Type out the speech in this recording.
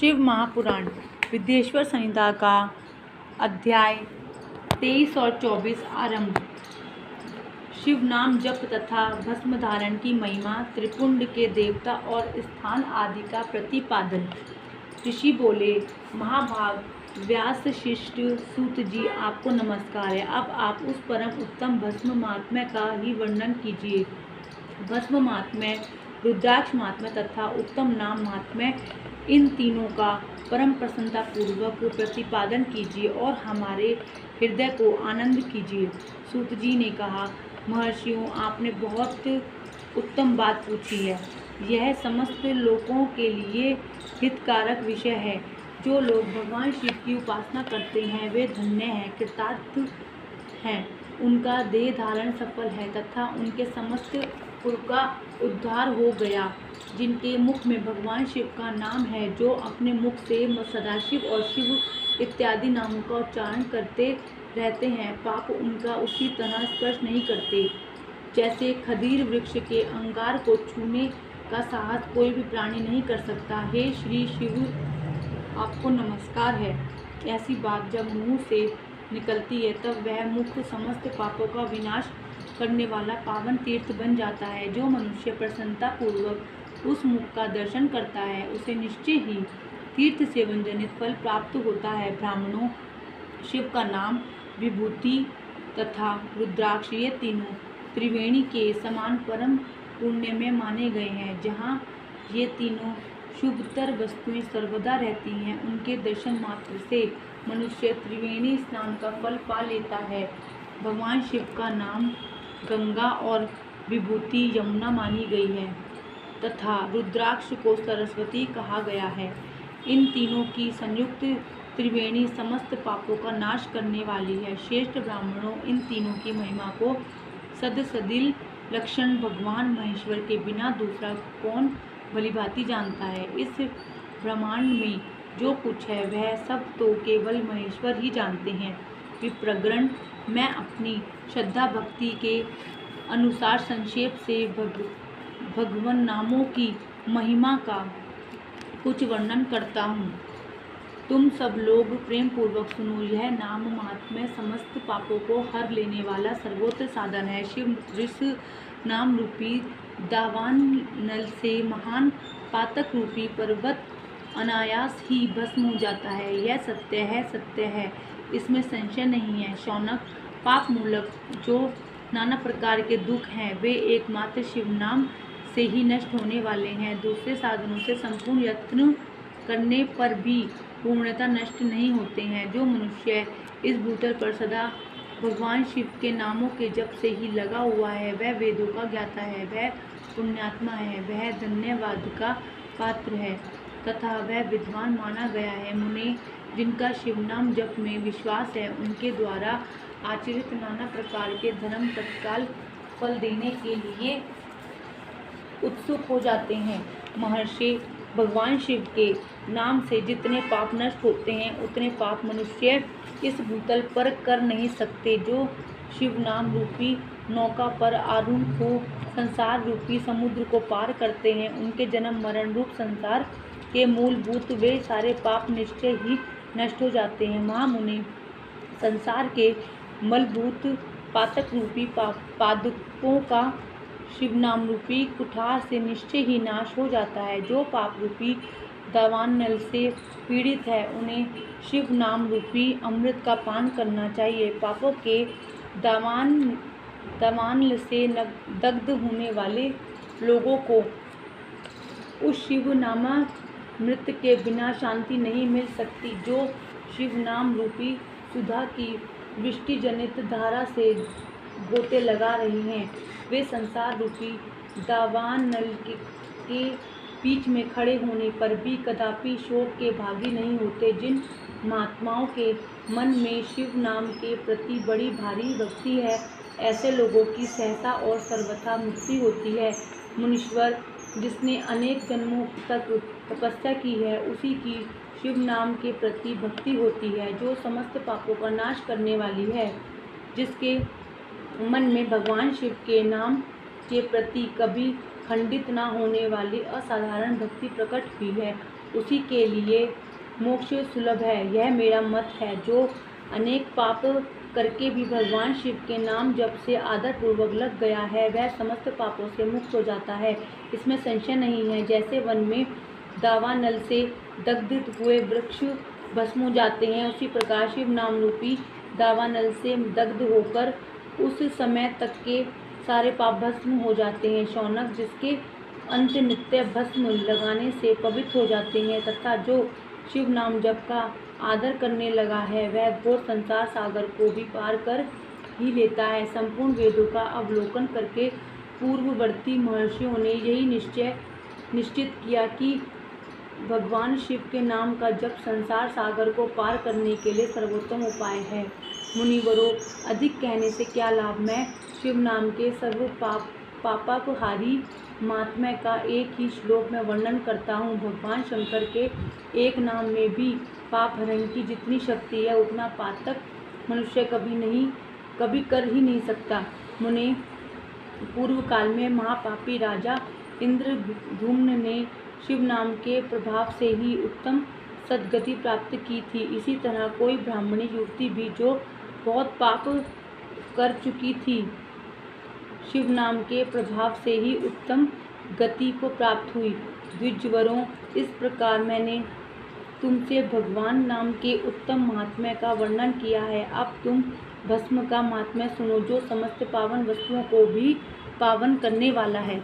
शिव महापुराण विद्येश्वर संहिता का अध्याय 23 और 24 आरंभ। शिव नाम जप तथा भस्म धारण की महिमा, त्रिपुंड के देवता और स्थान आदि का प्रतिपादन। ऋषि बोले, महाभाग व्यास शिष्ट सूत जी, आपको नमस्कार है। अब आप उस परम उत्तम भस्म महात्म्य का ही वर्णन कीजिए। भस्म महात्म्य, रुद्राक्ष महात्म्य तथा उत्तम नाम महात्म्य, इन तीनों का परम प्रसन्नता पूर्वक प्रतिपादन कीजिए और हमारे हृदय को आनंद कीजिए। सूत जी ने कहा, महर्षियों, आपने बहुत उत्तम बात पूछी है। यह समस्त लोगों के लिए हितकारक विषय है। जो लोग भगवान शिव की उपासना करते हैं वे धन्य हैं, कृतार्थ हैं। उनका देह धारण सफल है तथा उनके समस्त कुल का उद्धार हो गया। जिनके मुख में भगवान शिव का नाम है, जो अपने मुख से सदाशिव और शिव इत्यादि नामों का उच्चारण करते रहते हैं, पाप उनका उसी तरह स्पर्श नहीं करते जैसे खदीर वृक्ष के अंगार को छूने का साहस कोई भी प्राणी नहीं कर सकता। हे श्री शिव, आपको नमस्कार है। ऐसी बात जब मुंह से निकलती है तब वह मुख समस्त पापों का विनाश करने वाला पावन तीर्थ बन जाता है। जो मनुष्य प्रसन्नता पूर्वक उस मुख का दर्शन करता है, उसे निश्चय ही तीर्थ सेवन जनित फल प्राप्त होता है। ब्राह्मणों, शिव का नाम, विभूति तथा रुद्राक्ष, ये तीनों त्रिवेणी के समान परम पुण्य में माने गए हैं। जहाँ ये तीनों शुभतर वस्तुएं सर्वदा रहती हैं, उनके दर्शन मात्र से मनुष्य त्रिवेणी स्नान का फल पा लेता है। भगवान शिव का नाम गंगा और विभूति यमुना मानी गई है तथा रुद्राक्ष को सरस्वती कहा गया है। इन तीनों की संयुक्त त्रिवेणी समस्त पापों का नाश करने वाली है। श्रेष्ठ ब्राह्मणों, इन तीनों की महिमा को सदसदिल लक्षण भगवान महेश्वर के बिना दूसरा कौन भलीभांति जानता है। इस ब्रह्मांड में जो कुछ है वह सब तो केवल महेश्वर ही जानते हैं। विप्रगण, मैं अपनी श्रद्धा भक्ति के अनुसार संक्षेप से भगवान नामों की महिमा का कुछ वर्णन करता हूँ। तुम सब लोग प्रेम पूर्वक सुनो। यह नाम महात्म्य समस्त पापों को हर लेने वाला सर्वोत्तम साधन है। शिव ऋष नाम रूपी दावान नल से महान पातक रूपी पर्वत अनायास ही भस्म हो जाता है। यह सत्य है, सत्य है, इसमें संशय नहीं है। शौनक, पाप मूलक जो नाना प्रकार के दुख हैं, वे एकमात्र शिव नाम से ही नष्ट होने वाले हैं। दूसरे साधनों से संपूर्ण यत्न करने पर भी पूर्णतः नष्ट नहीं होते हैं। जो मनुष्य इस भूतल पर सदा भगवान शिव के नामों के जप से ही लगा हुआ है, वह वेदों का ज्ञाता है, वह पुण्यात्मा है, वह धन्यवाद का पात्र है तथा वह विद्वान माना गया है। मुने, जिनका शिव नाम जप में विश्वास है, उनके द्वारा आचरित नाना प्रकार के धर्म तत्काल फल देने के लिए उत्सुक हो जाते हैं। महर्षि, भगवान शिव के नाम से जितने पाप नष्ट होते हैं, उतने पाप मनुष्य इस भूतल पर कर नहीं सकते। जो शिव नाम रूपी नौका पर आरूढ़ हो संसार रूपी समुद्र को पार करते हैं, उनके जन्म मरण रूप संसार के मूलभूत वे सारे पाप निश्चय ही नष्ट हो जाते हैं। महामुनि, संसार के मलभूत पातक रूपी पादपों का शिव नाम रूपी कुठार से निश्चय ही नाश हो जाता है। जो पाप रूपी दावान नल से पीड़ित है, उन्हें शिव नाम रूपी अमृत का पान करना चाहिए। पापों के दावानल से दग्ध होने वाले लोगों को उस शिव नामामृत के बिना शांति नहीं मिल सकती। जो शिव नाम रूपी सुधा की वृष्टि जनित धारा से गोते लगा रही हैं, वे संसार रूपी दावानल के बीच में खड़े होने पर भी कदापि शोक के भागी नहीं होते। जिन महात्माओं के मन में शिव नाम के प्रति बड़ी भारी भक्ति है, ऐसे लोगों की सहसा और सर्वथा मुक्ति होती है। मुनीश्वर, जिसने अनेक जन्मों तक तपस्या की है, उसी की शिव नाम के प्रति भक्ति होती है, जो समस्त पापों का नाश करने वाली है। जिसके मन में भगवान शिव के नाम के प्रति कभी खंडित न होने वाली असाधारण भक्ति प्रकट हुई है, उसी के लिए मोक्ष सुलभ है। यह मेरा मत है। जो अनेक पाप करके भी भगवान शिव के नाम जप से आदरपूर्वक लग गया है, वह समस्त पापों से मुक्त हो जाता है, इसमें संशय नहीं है। जैसे वन में दावानल से दग्धित हुए वृक्ष भस्म हो जाते हैं, उसी प्रकार शिव नाम रूपी दावानल से दग्ध होकर उस समय तक के सारे पाप भस्म हो जाते हैं। शौनक, जिसके अंत नित्य भस्म लगाने से पवित्र हो जाते हैं तथा जो शिव नाम जप का आदर करने लगा है, वह घोर संसार सागर को भी पार कर ही लेता है। संपूर्ण वेदों का अवलोकन करके पूर्ववर्ती महर्षियों ने यही निश्चित किया कि भगवान शिव के नाम का जप संसार सागर को पार करने के लिए सर्वोत्तम उपाय है। मुनिवरों, अधिक कहने से क्या लाभ। मैं शिव नाम के सर्व पापापहारी महात्म्य का एक ही श्लोक में वर्णन करता हूँ। भगवान शंकर के एक नाम में भी पाप हरण की जितनी शक्ति है, उतना पातक मनुष्य कभी कर ही नहीं सकता। मुने, पूर्व काल में महापापी राजा इंद्रद्युम्न ने शिव नाम के प्रभाव से ही उत्तम सद्गति प्राप्त की थी। इसी तरह कोई ब्राह्मणी युवती भी जो बहुत पाप कर चुकी थी, शिव नाम के प्रभाव से ही उत्तम गति को प्राप्त हुई। द्विजवरों, इस प्रकार मैंने तुमसे भगवान नाम के उत्तम महात्म्य का वर्णन किया है। अब तुम भस्म का महात्म्य सुनो, जो समस्त पावन वस्तुओं को भी पावन करने वाला है।